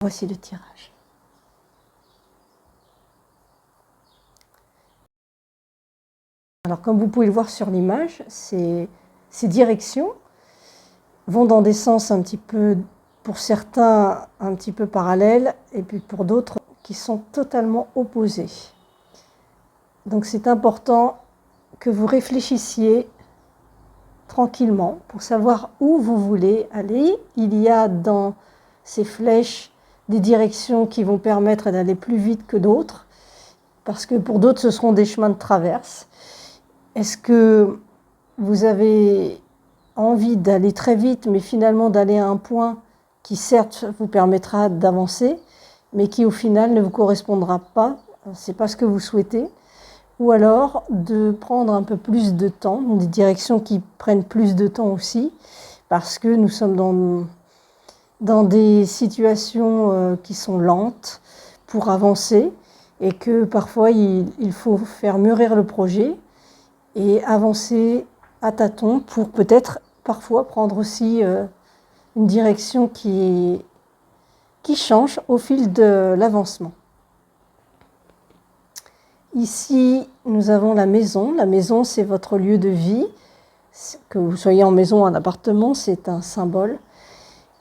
Voici le tirage. Alors, comme vous pouvez le voir sur l'image, ces directions vont dans des sens un petit peu, pour certains, un petit peu parallèles, et puis pour d'autres qui sont totalement opposés. Donc, c'est important que vous réfléchissiez tranquillement pour savoir où vous voulez aller. Il y a dans ces flèches des directions qui vont permettre d'aller plus vite que d'autres, parce que pour d'autres, ce seront des chemins de traverse. Est-ce que vous avez envie d'aller très vite, mais finalement d'aller à un point qui certes vous permettra d'avancer, mais qui au final ne vous correspondra pas, c'est pas ce que vous souhaitez, ou alors de prendre un peu plus de temps, des directions qui prennent plus de temps aussi, parce que nous sommes dans des situations qui sont lentes pour avancer, et que parfois il faut faire mûrir le projet et avancer à tâtons pour peut-être parfois prendre aussi une direction qui change au fil de l'avancement. Ici, nous avons la maison. La maison, c'est votre lieu de vie. Que vous soyez en maison ou en appartement, c'est un symbole.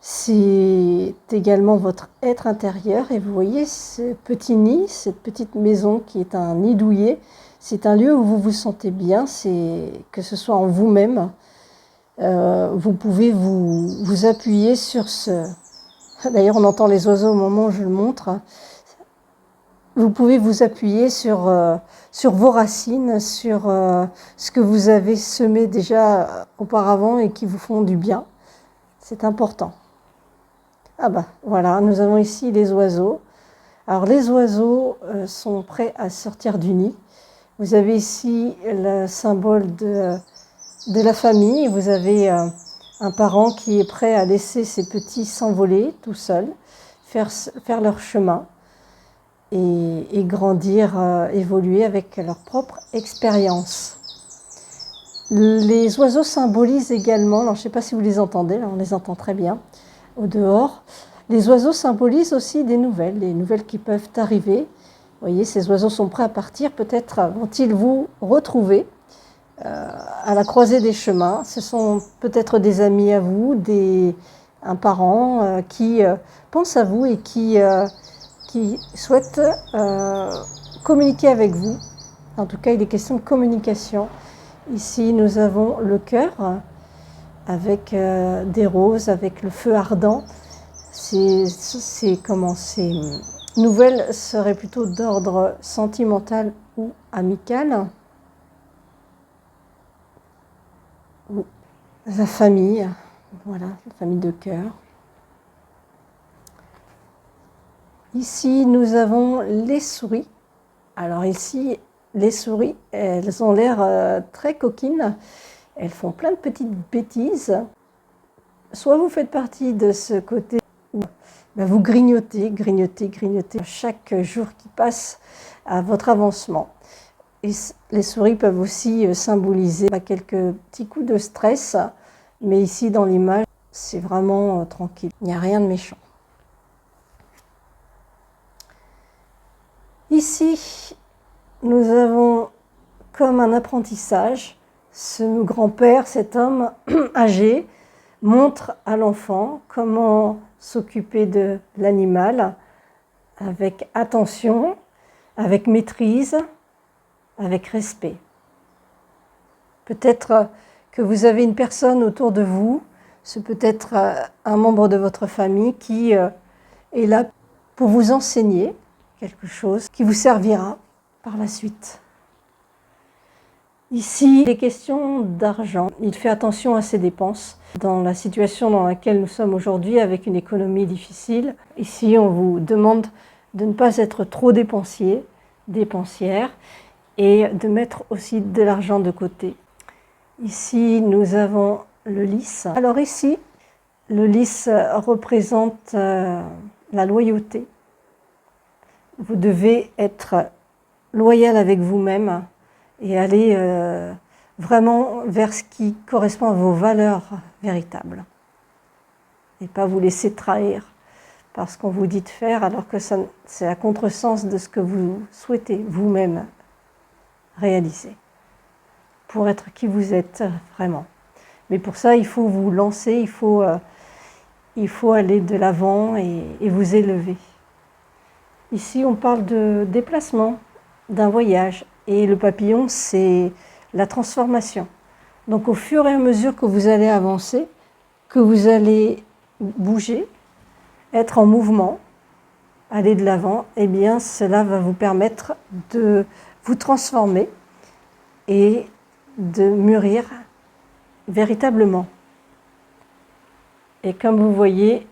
C'est également votre être intérieur. Et vous voyez ce petit nid, cette petite maison qui est un nid douillet. C'est un lieu où vous vous sentez bien, que ce soit en vous-même. Vous pouvez vous appuyer sur ce... D'ailleurs, on entend les oiseaux au moment où je le montre. Vous pouvez vous appuyer sur vos racines, sur ce que vous avez semé déjà auparavant et qui vous font du bien. C'est important. Ah bah voilà, nous avons ici les oiseaux. Alors les oiseaux sont prêts à sortir du nid. Vous avez ici le symbole de la famille. Vous avez un parent qui est prêt à laisser ses petits s'envoler tout seuls, faire leur chemin et grandir, évoluer avec leur propre expérience. Les oiseaux symbolisent également, alors je ne sais pas si vous les entendez, là on les entend très bien au dehors. Les oiseaux symbolisent aussi des nouvelles qui peuvent arriver. Vous voyez, ces oiseaux sont prêts à partir, peut-être vont-ils vous retrouver à la croisée des chemins. Ce sont peut-être des amis à vous, un parent qui pense à vous et qui souhaite communiquer avec vous. En tout cas, il est question de communication. Ici, nous avons le cœur avec des roses, avec le feu ardent. Ces nouvelles seraient plutôt d'ordre sentimental ou amical. La famille, voilà, la famille de cœur. Ici, nous avons les souris. Alors ici, les souris, elles ont l'air très coquines. Elles font plein de petites bêtises. Soit vous faites partie de ce côté où vous grignotez chaque jour qui passe à votre avancement. Et les souris peuvent aussi symboliser quelques petits coups de stress, mais ici dans l'image, c'est vraiment tranquille. Il n'y a rien de méchant. Ici, nous avons comme un apprentissage, ce grand-père, cet homme âgé, montre à l'enfant comment s'occuper de l'animal avec attention, avec maîtrise, avec respect. Peut-être que vous avez une personne autour de vous, c'est peut-être un membre de votre famille qui est là pour vous enseigner quelque chose qui vous servira par la suite. Ici, les questions d'argent. Il fait attention à ses dépenses. Dans la situation dans laquelle nous sommes aujourd'hui, avec une économie difficile, ici, on vous demande de ne pas être trop dépensier, dépensière, et de mettre aussi de l'argent de côté. Ici, nous avons le lys. Alors ici, le lys représente la loyauté. Vous devez être loyal avec vous-même et aller vraiment vers ce qui correspond à vos valeurs véritables. Et pas vous laisser trahir parce qu'on vous dit de faire, alors que c'est à contresens de ce que vous souhaitez vous-même réaliser, pour être qui vous êtes vraiment. Mais pour ça, il faut vous lancer, il faut aller de l'avant et vous élever. Ici, on parle de déplacement, d'un voyage. Et le papillon, c'est la transformation. Donc au fur et à mesure que vous allez avancer, que vous allez bouger, être en mouvement, aller de l'avant, eh bien cela va vous permettre de vous transformer et de mûrir véritablement. Et comme vous voyez,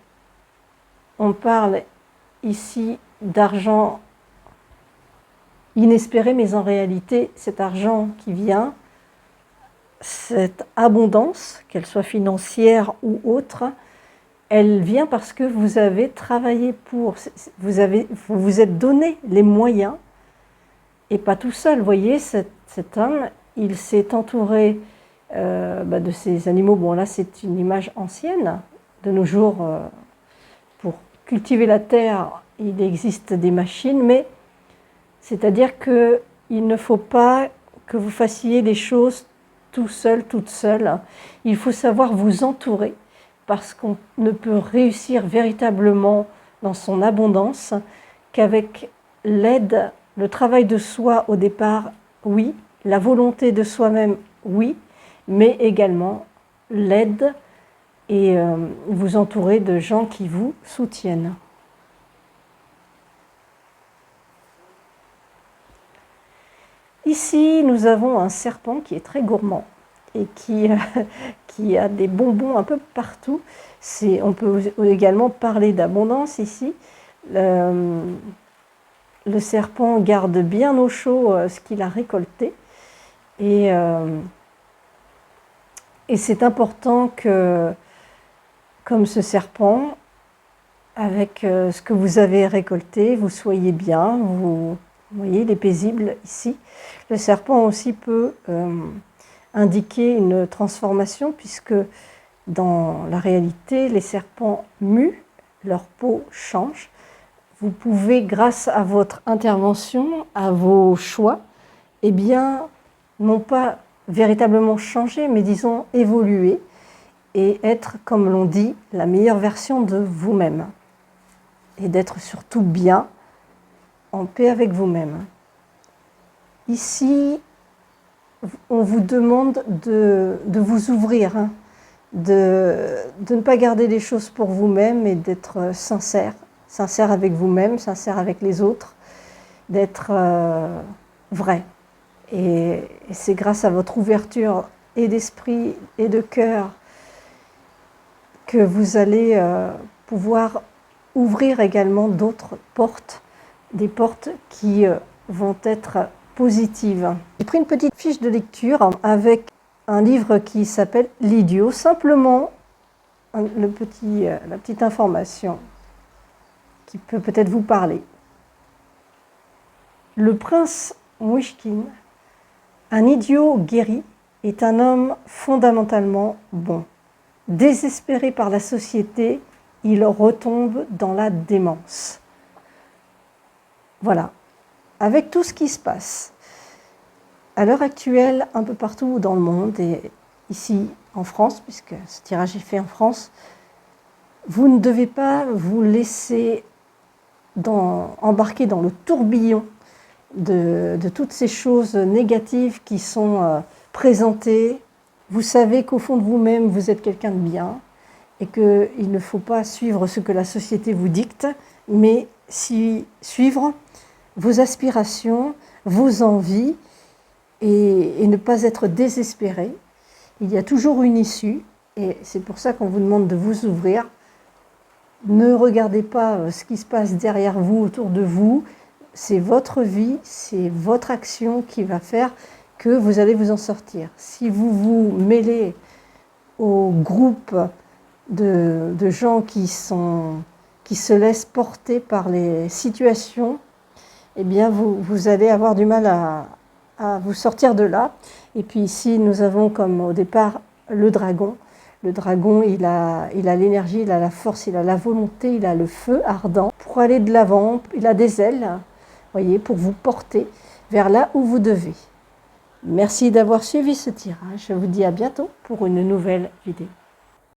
on parle ici d'argent inespéré, mais en réalité, cet argent qui vient, cette abondance, qu'elle soit financière ou autre, elle vient parce que vous avez travaillé pour, vous vous êtes donné les moyens, et pas tout seul. Vous voyez, cet homme, il s'est entouré de ces animaux. Bon, là, c'est une image ancienne. De nos jours, pour cultiver la terre, il existe des machines, mais c'est-à-dire qu'il ne faut pas que vous fassiez les choses tout seul, toute seule. Il faut savoir vous entourer, parce qu'on ne peut réussir véritablement dans son abondance qu'avec l'aide, le travail de soi au départ, oui, la volonté de soi-même, oui, mais également l'aide et vous entourer de gens qui vous soutiennent. Ici, nous avons un serpent qui est très gourmand et qui a des bonbons un peu partout. On peut également parler d'abondance ici. Le serpent garde bien au chaud ce qu'il a récolté. Et c'est important que, comme ce serpent, avec ce que vous avez récolté, vous soyez bien, vous voyez, il est paisible ici. Le serpent aussi peut indiquer une transformation, puisque dans la réalité, les serpents muent, leur peau change. Vous pouvez, grâce à votre intervention, à vos choix, eh bien, non pas véritablement changer, mais disons évoluer et être, comme l'on dit, la meilleure version de vous-même. Et d'être surtout bien en paix avec vous-même. Ici, on vous demande de vous ouvrir, hein, de ne pas garder les choses pour vous-même et d'être sincère avec vous-même, sincère avec les autres, d'être vrai. Et c'est grâce à votre ouverture et d'esprit et de cœur que vous allez pouvoir ouvrir également d'autres portes, des portes qui vont être positives. J'ai pris une petite fiche de lecture avec un livre qui s'appelle L'idiot, simplement la petite information qui peut peut-être vous parler. Le prince Mouchkine, un idiot guéri, est un homme fondamentalement bon. Désespéré par la société, il retombe dans la démence. Voilà. Avec tout ce qui se passe, à l'heure actuelle, un peu partout dans le monde, et ici en France, puisque ce tirage est fait en France, vous ne devez pas vous laisser embarquer dans le tourbillon de toutes ces choses négatives qui sont présentées. Vous savez qu'au fond de vous-même, vous êtes quelqu'un de bien et qu'il ne faut pas suivre ce que la société vous dicte, mais suivre vos aspirations, vos envies et ne pas être désespéré. Il y a toujours une issue et c'est pour ça qu'on vous demande de vous ouvrir. Ne regardez pas ce qui se passe derrière vous, autour de vous. C'est votre vie, c'est votre action qui va faire que vous allez vous en sortir. Si vous vous mêlez au groupe de gens qui se laissent porter par les situations, eh bien vous allez avoir du mal à vous sortir de là. Et puis ici, nous avons comme au départ le dragon. Le dragon, il a l'énergie, il a la force, il a la volonté, il a le feu ardent pour aller de l'avant. Il a des ailes, voyez, pour vous porter vers là où vous devez. Merci d'avoir suivi ce tirage. Je vous dis à bientôt pour une nouvelle vidéo.